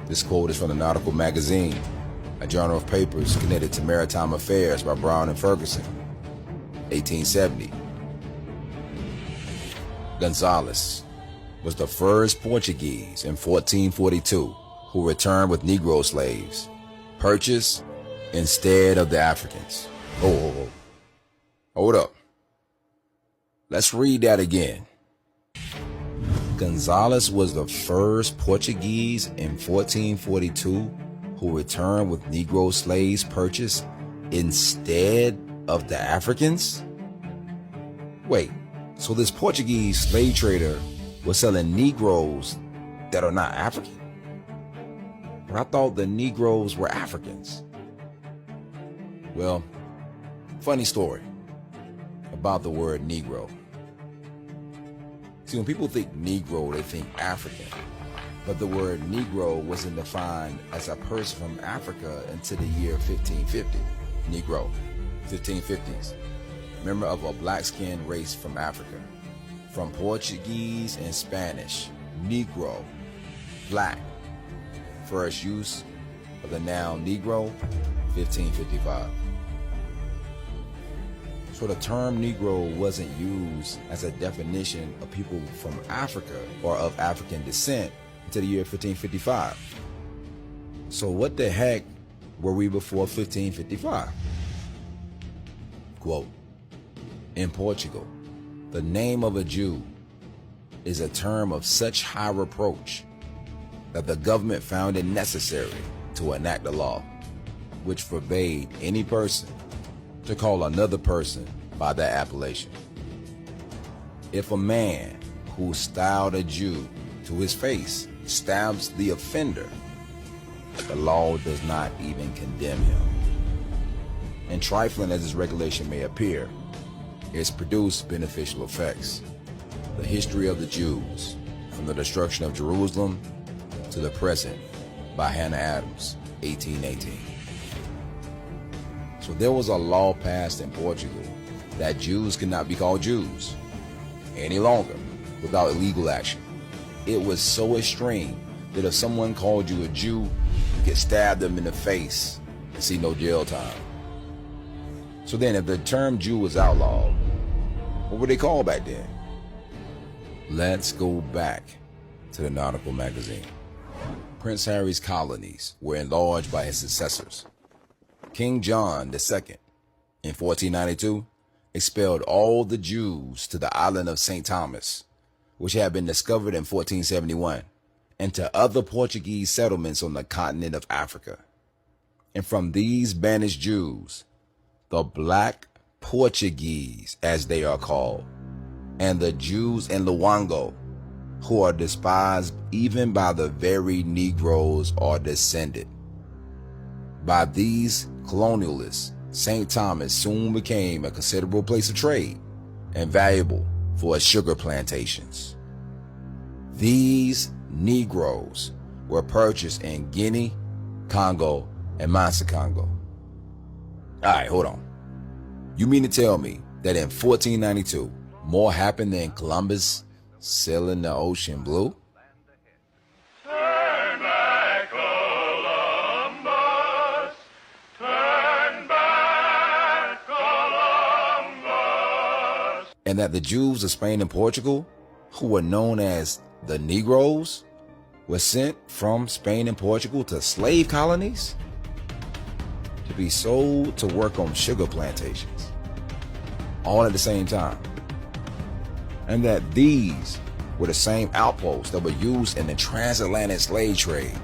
This quote is from the Nautical Magazine, a journal of papers connected to maritime affairs by Brown and Ferguson, 1870. Gonzalez was the first Portuguese in 1442 who returned with Negro slaves, purchased instead of the Africans. Hold up. Let's read that again. Gonzalez was the first Portuguese in 1442 who returned with Negro slaves purchased instead of the Africans? Wait, so this Portuguese slave trader was selling Negroes that are not African? But I thought the Negroes were Africans. Well, funny story about the word Negro. See, when people think Negro, they think African. But the word Negro wasn't defined as a person from Africa until the year 1550. Negro, 1550s. Member of a black-skinned race from Africa. From Portuguese and Spanish, Negro, black. First use of the noun Negro, 1555. So the term Negro wasn't used as a definition of people from Africa or of African descent until the year 1555. So what the heck were we before 1555? Quote, in Portugal, the name of a Jew is a term of such high reproach that the government found it necessary to enact a law which forbade any person to call another person by that appellation. If a man who styled a Jew to his face stabs the offender, the law does not even condemn him. And trifling as this regulation may appear, it's produced beneficial effects. The history of the Jews, from the destruction of Jerusalem to the present, by Hannah Adams, 1818. So there was a law passed in Portugal that Jews could not be called Jews any longer without illegal action. It was so extreme that if someone called you a Jew, you could stab them in the face and see no jail time. So then if the term Jew was outlawed, what were they called back then? Let's go back to the Nautical Magazine. Prince Harry's colonies were enlarged by his successors. King John II, in 1492, expelled all the Jews to the island of St. Thomas, which had been discovered in 1471, and to other Portuguese settlements on the continent of Africa. And from these banished Jews, the Black Portuguese, as they are called, and the Jews in Luango, who are despised even by the very Negroes, are descended. By these colonialists, St. Thomas soon became a considerable place of trade and valuable for its sugar plantations. These Negroes were purchased in Guinea, Congo, and Mansa Congo. All right, hold on. You mean to tell me that in 1492, more happened than Columbus sailing the ocean blue? Turn back, Columbus. Turn back, Columbus. And that the Jews of Spain and Portugal, who were known as the Negroes, were sent from Spain and Portugal to slave colonies to be sold to work on sugar plantations, all at the same time. And that these were the same outposts that were used in the transatlantic slave trade.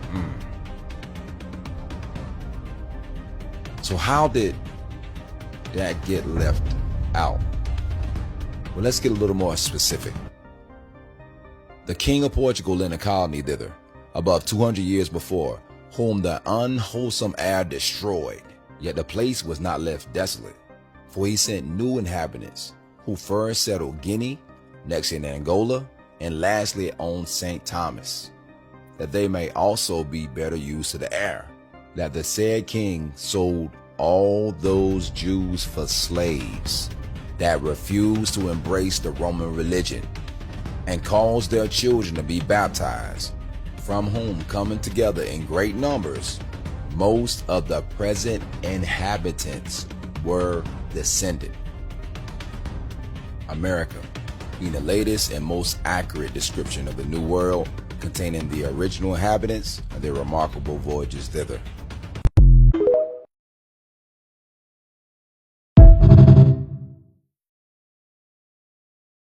So how did that get left out? Well, let's get a little more specific. The King of Portugal lent a colony thither, above 200 years before, whom the unwholesome air destroyed. Yet the place was not left desolate, for he sent new inhabitants, who first settled Guinea, next in Angola, and lastly on St. Thomas, that they may also be better used to the air. That the said king sold all those Jews for slaves that refused to embrace the Roman religion, and caused their children to be baptized from whom coming together in great numbers, most of the present inhabitants were descended. America, being the latest and most accurate description of the New World, containing the original inhabitants and their remarkable voyages thither.